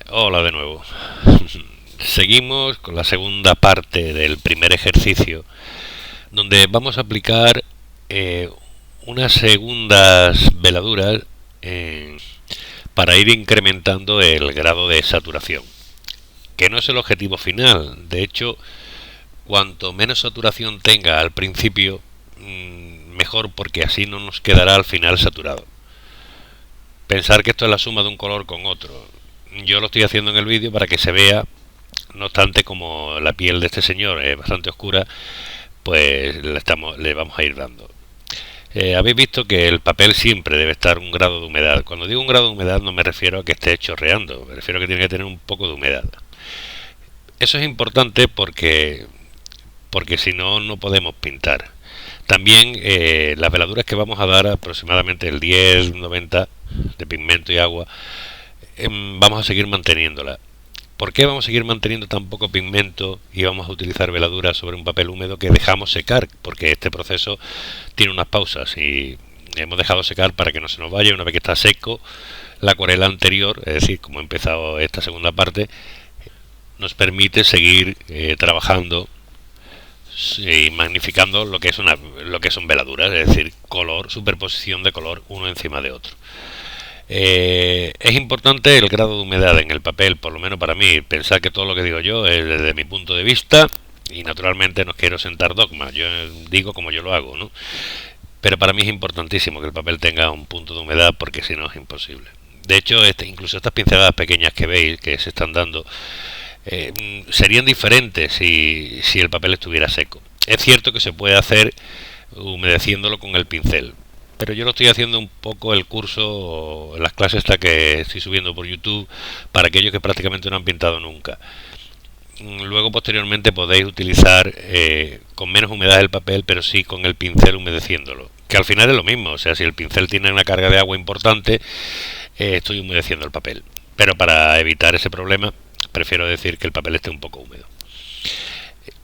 Hola de nuevo. Seguimos con la segunda parte del primer ejercicio, donde vamos a aplicar eh, unas segundas veladuras eh, para ir incrementando el grado de saturación, que no es el objetivo final. De hecho, cuanto menos saturación tenga al principio, mejor, porque así no nos quedará al final saturado. Pensar que esto es la suma de un color con otro. Yo lo estoy haciendo en el vídeo para que se vea. No obstante, como la piel de este señor es bastante oscura, pues le vamos a ir dando. Habéis visto que el papel siempre debe estar un grado de humedad. Cuando digo un grado de humedad no me refiero a que esté chorreando, me refiero a que tiene que tener un poco de humedad. Eso es importante porque si no, no podemos pintar. También las veladuras que vamos a dar, aproximadamente el 10-90 de pigmento y agua, vamos a seguir manteniéndola. ¿Por qué vamos a seguir manteniendo tan poco pigmento y vamos a utilizar veladura sobre un papel húmedo que dejamos secar? Porque este proceso tiene unas pausas y hemos dejado secar para que no se nos vaya. Una vez que está seco, la acuarela anterior, es decir, como he empezado esta segunda parte, nos permite seguir trabajando y magnificando lo que son veladuras, es decir, color, superposición de color uno encima de otro. Es importante el grado de humedad en el papel, por lo menos para mí. Pensar que todo lo que digo yo es desde mi punto de vista y naturalmente no quiero sentar dogmas, yo digo como yo lo hago, ¿no? Pero para mí es importantísimo que el papel tenga un punto de humedad, porque si no es imposible. De hecho, incluso estas pinceladas pequeñas que veis que se están dando serían diferentes si el papel estuviera seco. Es cierto que se puede hacer humedeciéndolo con el pincel, pero yo lo estoy haciendo un poco el curso, las clases que estoy subiendo por YouTube, para aquellos que prácticamente no han pintado nunca. Luego, posteriormente, podéis utilizar con menos humedad el papel, pero sí con el pincel humedeciéndolo, que al final es lo mismo. O sea, si el pincel tiene una carga de agua importante, estoy humedeciendo el papel. Pero para evitar ese problema, prefiero decir que el papel esté un poco húmedo.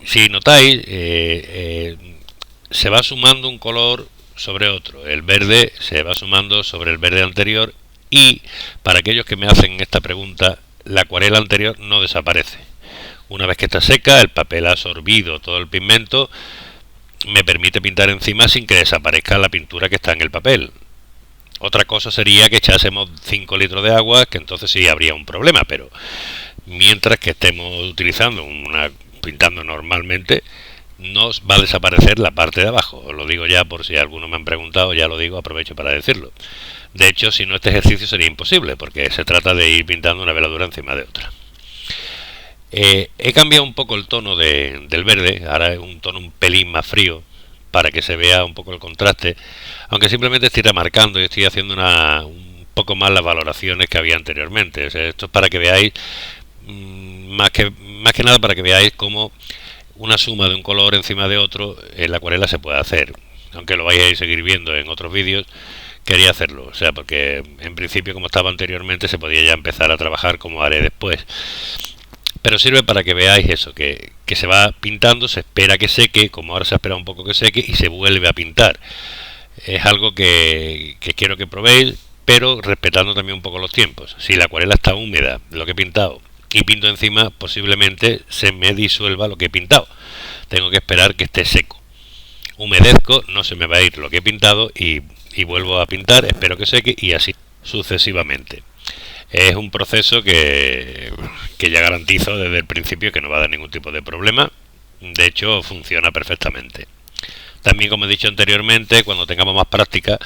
Si notáis, se va sumando un color sobre otro. El verde se va sumando sobre el verde anterior, y para aquellos que me hacen esta pregunta, la acuarela anterior no desaparece. Una vez que está seca, el papel ha absorbido todo el pigmento, me permite pintar encima sin que desaparezca la pintura que está en el papel. Otra cosa sería que echásemos 5 litros de agua, que entonces sí habría un problema, pero mientras que estemos utilizando pintando normalmente, no va a desaparecer la parte de abajo. Os lo digo ya por si algunos me han preguntado, ya lo digo, aprovecho para decirlo. De hecho, si no, este ejercicio sería imposible, porque se trata de ir pintando una veladura encima de otra. He cambiado un poco el tono del verde, ahora es un tono un pelín más frío, para que se vea un poco el contraste, aunque simplemente estoy remarcando y estoy haciendo un poco más las valoraciones que había anteriormente. O sea, esto es para que veáis, más que nada para que veáis cómo una suma de un color encima de otro en la acuarela se puede hacer. Aunque lo vais a seguir viendo en otros vídeos, quería hacerlo, o sea, porque en principio, como estaba anteriormente, se podía ya empezar a trabajar como haré después. Pero sirve para que veáis eso, que se va pintando, se espera que seque, como ahora se ha esperado un poco que seque, y se vuelve a pintar. Es algo que quiero que probéis, pero respetando también un poco los tiempos. Si la acuarela está húmeda, lo que he pintado, y pinto encima, posiblemente se me disuelva lo que he pintado. Tengo que esperar que esté seco. Humedezco, no se me va a ir lo que he pintado, y vuelvo a pintar, espero que seque, y así sucesivamente. Es un proceso que ya garantizo desde el principio que no va a dar ningún tipo de problema. De hecho, funciona perfectamente. También, como he dicho anteriormente, cuando tengamos más práctica,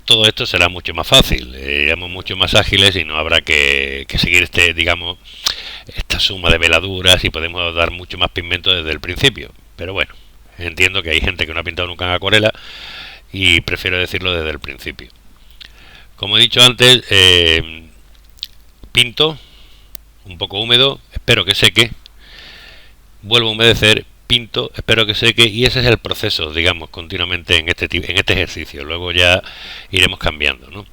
todo esto será mucho más fácil, iremos mucho más ágiles y no habrá que seguir esta suma de veladuras, y podemos dar mucho más pigmento desde el principio. Pero bueno, entiendo que hay gente que no ha pintado nunca en acuarela y prefiero decirlo desde el principio. Como he dicho antes, pinto un poco húmedo, espero que seque, vuelvo a humedecer, pinto, espero que seque, y ese es el proceso, digamos, continuamente en este ejercicio. Luego ya iremos cambiando, ¿no?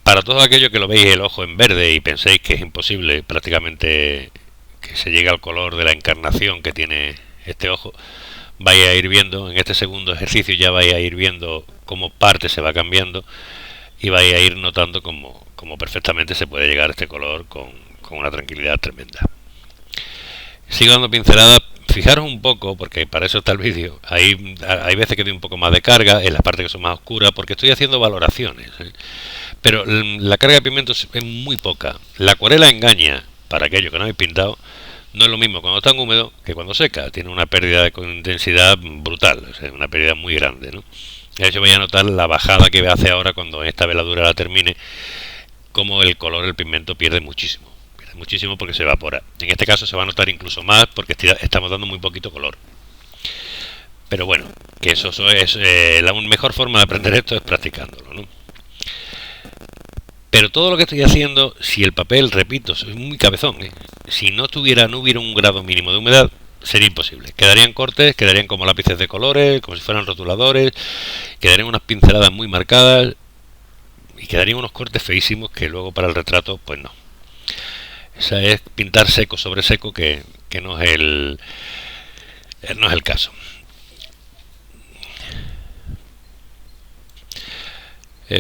Para todos aquellos que lo veis el ojo en verde y penséis que es imposible prácticamente que se llegue al color de la encarnación que tiene este ojo, vais a ir viendo en este segundo ejercicio, ya vais a ir viendo cómo parte se va cambiando, y vais a ir notando como perfectamente se puede llegar a este color con una tranquilidad tremenda. Sigo dando pinceladas. Fijaros un poco, porque para eso está el vídeo. Hay veces que doy un poco más de carga en las partes que son más oscuras, porque estoy haciendo valoraciones, ¿eh? Pero la carga de pigmento es muy poca. La acuarela engaña, para aquellos que no habéis pintado. No es lo mismo cuando está en húmedo que cuando seca. Tiene una pérdida de intensidad brutal, o sea, una pérdida muy grande, ¿no? De hecho, voy a notar la bajada que hace ahora cuando esta veladura la termine, como el color del pigmento pierde muchísimo. Pierde muchísimo porque se evapora. En este caso se va a notar incluso más porque estamos dando muy poquito color. Pero bueno, que eso es la mejor forma de aprender esto es practicándolo, ¿no? Pero todo lo que estoy haciendo, si el papel, repito, es muy cabezón, ¿eh? Si no hubiera un grado mínimo de humedad, sería imposible. Quedarían cortes, quedarían como lápices de colores, como si fueran rotuladores, quedarían unas pinceladas muy marcadas y quedarían unos cortes feísimos que luego para el retrato, pues no. Esa es pintar seco sobre seco, que no es el caso.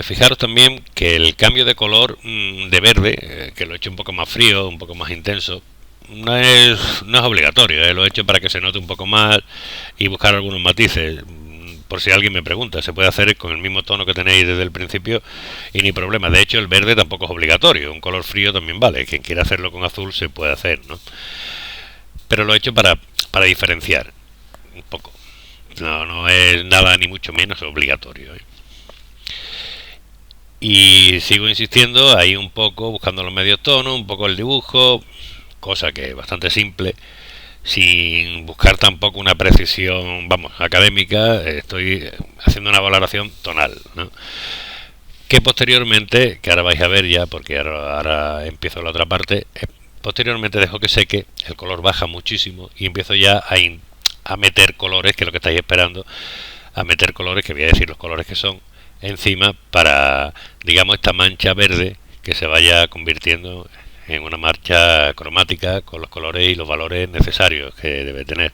Fijaros también que el cambio de color de verde, que lo he hecho un poco más frío, un poco más intenso, no es obligatorio, lo he hecho para que se note un poco más y buscar algunos matices. Por si alguien me pregunta, se puede hacer con el mismo tono que tenéis desde el principio y ni problema. De hecho, el verde tampoco es obligatorio, un color frío también vale. Quien quiera hacerlo con azul se puede hacer, ¿no? Pero lo he hecho para diferenciar un poco. No es nada ni mucho menos obligatorio, ¿eh? Y sigo insistiendo ahí un poco, buscando los medios tonos, un poco el dibujo, cosa que es bastante simple, sin buscar tampoco una precisión, vamos, académica. Estoy haciendo una valoración tonal, ¿no? Que posteriormente, que ahora vais a ver ya, porque ahora empiezo la otra parte, posteriormente dejo que seque, el color baja muchísimo y empiezo ya a meter colores, que es lo que estáis esperando, a meter colores, que voy a decir los colores que son, encima para, digamos, esta mancha verde que se vaya convirtiendo en una mancha cromática con los colores y los valores necesarios que debe tener.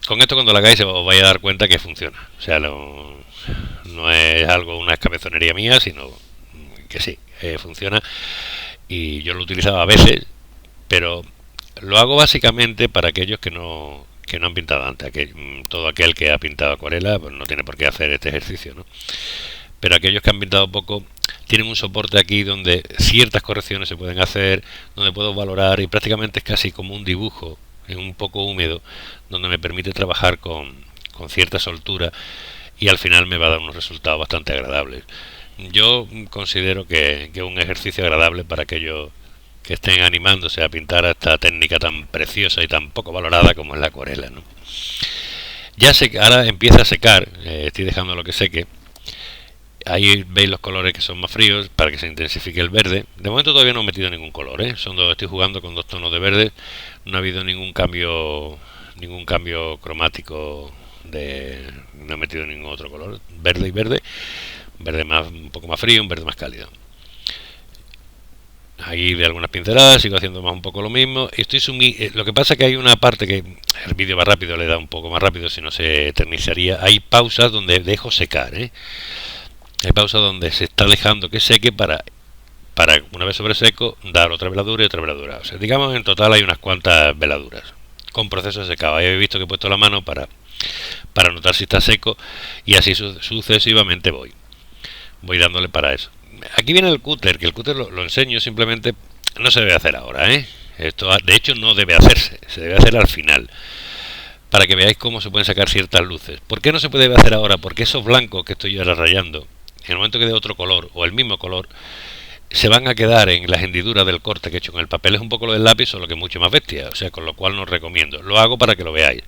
Con esto, cuando lo hagáis, os vais a dar cuenta que funciona. O sea, no es una escabezonería mía, sino que sí, funciona. Y yo lo utilizaba a veces, pero lo hago básicamente para aquellos que no han pintado antes. Todo aquel que ha pintado acuarela pues no tiene por qué hacer este ejercicio, ¿no? Pero aquellos que han pintado poco tienen un soporte aquí donde ciertas correcciones se pueden hacer, donde puedo valorar, y prácticamente es casi como un dibujo en un poco húmedo, donde me permite trabajar con cierta soltura y al final me va a dar unos resultados bastante agradables. Yo considero que es un ejercicio agradable para aquellos que estén animándose a pintar esta técnica tan preciosa y tan poco valorada como es la acuarela, ¿no? Ahora empieza a secar, estoy dejando lo que seque. Ahí veis los colores que son más fríos para que se intensifique el verde. De momento todavía no he metido ningún color, ¿eh? Estoy jugando con 2 tonos de verde. No ha habido ningún cambio cromático, no he metido ningún otro color. Verde y verde. Verde un poco más frío, un verde más cálido. Ahí de algunas pinceladas, sigo haciendo un poco lo mismo. Lo que pasa es que hay una parte que el vídeo va rápido, le da un poco más rápido, si no se eternizaría. Hay pausas donde dejo secar, ¿eh? Hay pausas donde se está dejando que seque para una vez sobre seco dar otra veladura y otra veladura. O sea, digamos, en total hay unas cuantas veladuras con proceso de secado. Ahí habéis visto que he puesto la mano para notar si está seco, y así sucesivamente voy dándole para eso. Aquí viene el cúter, que el cúter lo enseño, simplemente no se debe hacer ahora, ¿eh? Esto de hecho no debe hacerse, se debe hacer al final, para que veáis cómo se pueden sacar ciertas luces. ¿Por qué no se puede hacer ahora? Porque esos blancos que estoy ahora rayando, en el momento que dé otro color o el mismo color, se van a quedar en las hendiduras del corte que he hecho con el papel. Es un poco lo del lápiz, solo que mucho más bestia, o sea, con lo cual no os recomiendo. Lo hago para que lo veáis.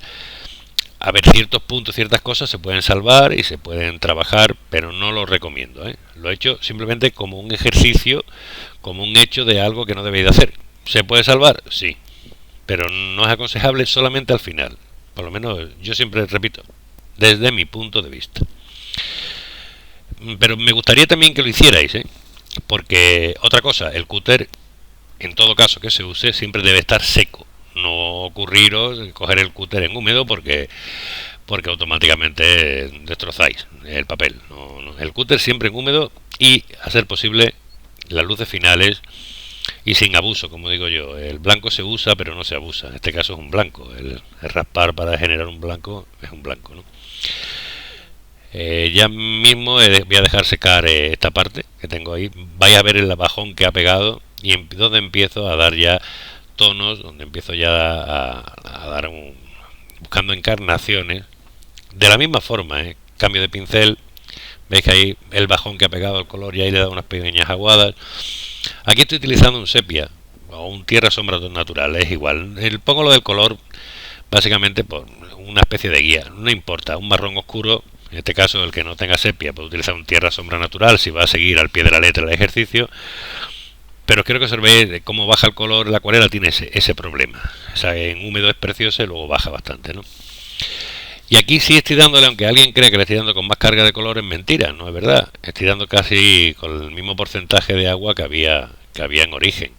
A ver, ciertos puntos, ciertas cosas se pueden salvar y se pueden trabajar, pero no lo recomiendo, ¿eh? Lo he hecho simplemente como un ejercicio, como un hecho de algo que no debéis de hacer. ¿Se puede salvar? Sí, pero no es aconsejable solamente al final. Por lo menos yo siempre repito, desde mi punto de vista. Pero me gustaría también que lo hicierais, ¿eh? Porque otra cosa, el cúter, en todo caso que se use, siempre debe estar seco. No ocurriros coger el cúter en húmedo porque automáticamente destrozáis el papel. El cúter siempre en húmedo y, a ser posible, las luces finales y sin abuso, como digo yo. El blanco se usa, pero no se abusa. En este caso es un blanco. El raspar para generar un blanco es un blanco, ¿no? Ya mismo voy a dejar secar esta parte que tengo ahí. Vais a ver el bajón que ha pegado y donde empiezo a dar ya tonos, donde empiezo ya a dar buscando encarnaciones de la misma forma, cambio de pincel. Veis que ahí el bajón que ha pegado el color y ahí le he dado unas pequeñas aguadas. Aquí estoy utilizando un sepia o un tierra sombra natural, es igual. Pongo lo del color básicamente por una especie de guía, no importa, un marrón oscuro. En este caso, el que no tenga sepia puede utilizar un tierra sombra natural si va a seguir al pie de la letra el ejercicio. Pero quiero que observéis cómo baja el color. La acuarela tiene ese problema. O sea, en húmedo es precioso y luego baja bastante, ¿no? Y aquí sí estoy dándole, aunque alguien cree que le estoy dando con más carga de color, es mentira, no es verdad. Estoy dando casi con el mismo porcentaje de agua que había en origen.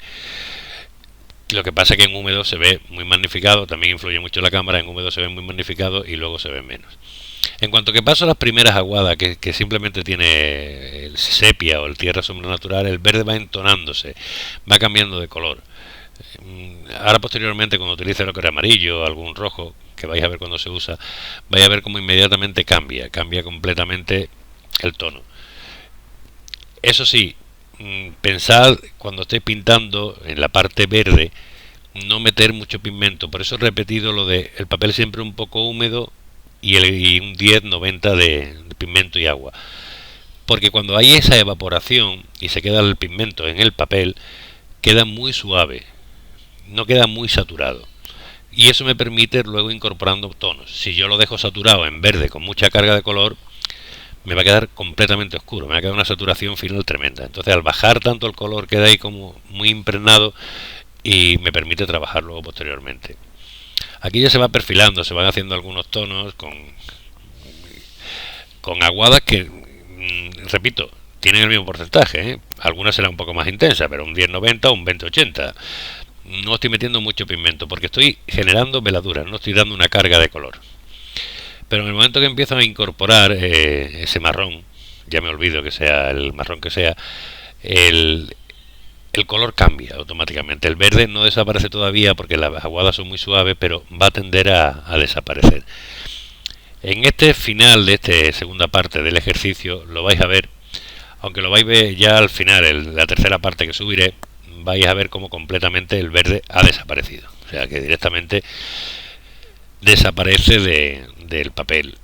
Lo que pasa es que en húmedo se ve muy magnificado, también influye mucho la cámara, en húmedo se ve muy magnificado y luego se ve menos. En cuanto que paso a las primeras aguadas, que simplemente tiene el sepia o el tierra sombra natural, el verde va entonándose, va cambiando de color. Ahora posteriormente, cuando utilice lo que era amarillo o algún rojo, que vais a ver cuando se usa, vais a ver cómo inmediatamente cambia completamente el tono. Eso sí, pensad cuando estéis pintando en la parte verde, no meter mucho pigmento. Por eso he repetido lo de el papel siempre un poco húmedo y un 10-90 de pigmento y agua. Porque cuando hay esa evaporación y se queda el pigmento en el papel, queda muy suave, no queda muy saturado. Y eso me permite luego incorporando tonos. Si yo lo dejo saturado en verde con mucha carga de color, me va a quedar completamente oscuro, me va a quedar una saturación final tremenda. Entonces, al bajar tanto el color, queda ahí como muy impregnado y me permite trabajar luego posteriormente. Aquí ya se va perfilando, se van haciendo algunos tonos con aguadas que, repito, tienen el mismo porcentaje, Algunas serán un poco más intensas, pero un 10-90 o un 20-80. No estoy metiendo mucho pigmento porque estoy generando veladuras, no estoy dando una carga de color. Pero en el momento que empiezo a incorporar ese marrón, ya me olvido que sea el marrón que sea, el color cambia automáticamente. El verde no desaparece todavía porque las aguadas son muy suaves, pero va a tender a desaparecer. En este final de esta segunda parte del ejercicio lo vais a ver, aunque lo vais a ver ya al final, la tercera parte que subiré, vais a ver cómo completamente el verde ha desaparecido. O sea que directamente desaparece del papel.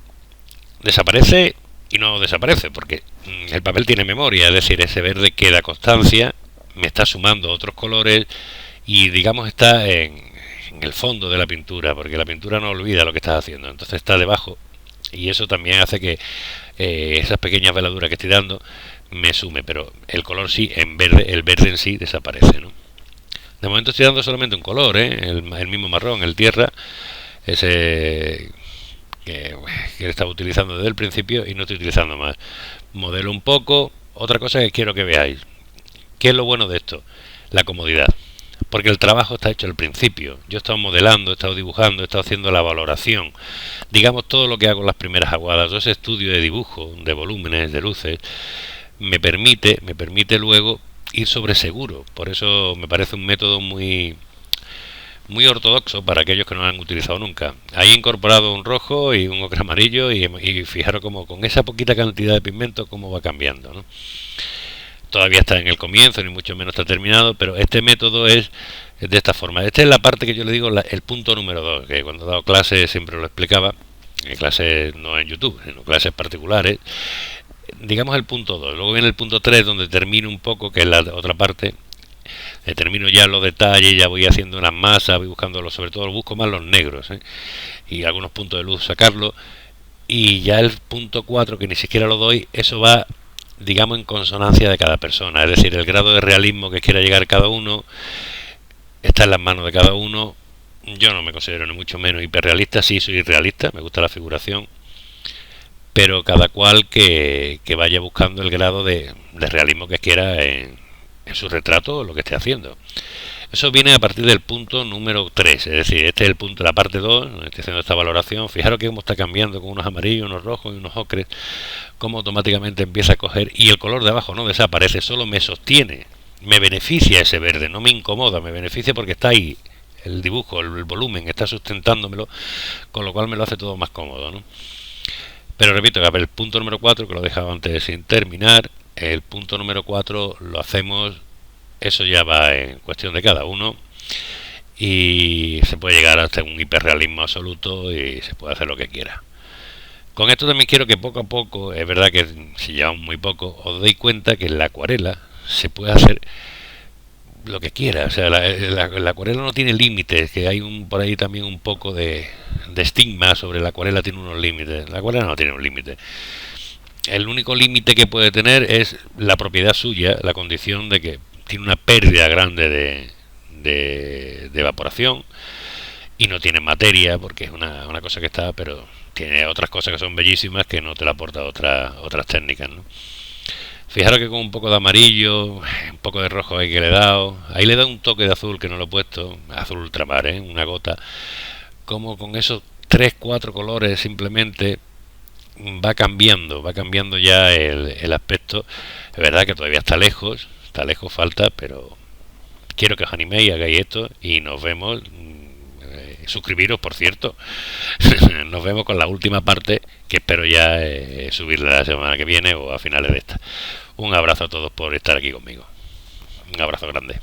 Desaparece y no desaparece porque el papel tiene memoria, es decir, ese verde queda constancia, me está sumando otros colores y digamos está en el fondo de la pintura, porque la pintura no olvida lo que estás haciendo, entonces está debajo y eso también hace que esas pequeñas veladuras que estoy dando me sume, pero el color sí, el verde en sí desaparece, ¿no? De momento estoy dando solamente un color, el mismo marrón, el tierra, ese que estaba utilizando desde el principio y no estoy utilizando más. Modelo un poco. Otra cosa que quiero que veáis, ¿qué es lo bueno de esto? La comodidad, porque el trabajo está hecho al principio. Yo he estado modelando, he estado dibujando, he estado haciendo la valoración, digamos todo lo que hago en las primeras aguadas, todo ese estudio de dibujo, de volúmenes, de luces, me permite luego ir sobre seguro. Por eso me parece un método muy ortodoxo para aquellos que no lo han utilizado nunca. Ahí he incorporado un rojo y un ocre amarillo y fijaros cómo con esa poquita cantidad de pigmento cómo va cambiando, ¿no? Todavía está en el comienzo, ni mucho menos está terminado, pero este método es de esta forma. Esta es la parte que yo le digo el punto número 2, que cuando he dado clases siempre lo explicaba, en clases no en YouTube, sino clases particulares. Digamos el punto 2, luego viene el punto 3 donde termino un poco, que es la otra parte, termino ya los detalles, ya voy haciendo unas masas, voy buscando sobre todo busco más los negros, y algunos puntos de luz sacarlo, y ya el punto 4 que ni siquiera lo doy, eso va digamos en consonancia de cada persona, es decir, el grado de realismo que quiera llegar cada uno está en las manos de cada uno. Yo no me considero ni mucho menos hiperrealista, sí soy realista, me gusta la figuración, pero cada cual que vaya buscando el grado de realismo que quiera en su retrato o lo que esté haciendo. Eso viene a partir del punto número 3, es decir, este es el punto, la parte 2, donde estoy haciendo esta valoración. Fijaros que cómo está cambiando con unos amarillos, unos rojos y unos ocres, cómo automáticamente empieza a coger y el color de abajo no desaparece, solo me sostiene me beneficia ese verde, no me incomoda, me beneficia porque está ahí el dibujo, el volumen está sustentándomelo, con lo cual me lo hace todo más cómodo, ¿no? Pero repito que el punto número 4, que lo he dejado antes sin terminar, el punto número 4 lo hacemos, eso ya va en cuestión de cada uno, y se puede llegar hasta un hiperrealismo absoluto y se puede hacer lo que quiera. Con esto también quiero que poco a poco, es verdad que si llevamos muy poco, os deis cuenta que en la acuarela se puede hacer lo que quiera. O sea, la acuarela no tiene límites, que hay por ahí también un poco de estigma sobre la acuarela, tiene unos límites. La acuarela no tiene un límite. El único límite que puede tener es la propiedad suya, la condición de que tiene una pérdida grande de evaporación y no tiene materia, porque es una cosa que está, pero tiene otras cosas que son bellísimas que no te la aporta otras técnicas, ¿no? Fijaros que con un poco de amarillo, un poco de rojo ahí que le he dado, ahí le he dado un toque de azul que no lo he puesto, azul ultramar, una gota, como con esos tres, cuatro colores simplemente va cambiando ya el aspecto. Es verdad que todavía está lejos, falta, pero quiero que os animéis, hagáis esto y nos vemos. Suscribiros, por cierto. Nos vemos con la última parte, que espero ya subirla la semana que viene o a finales de esta. Un abrazo a todos por estar aquí conmigo. Un abrazo grande.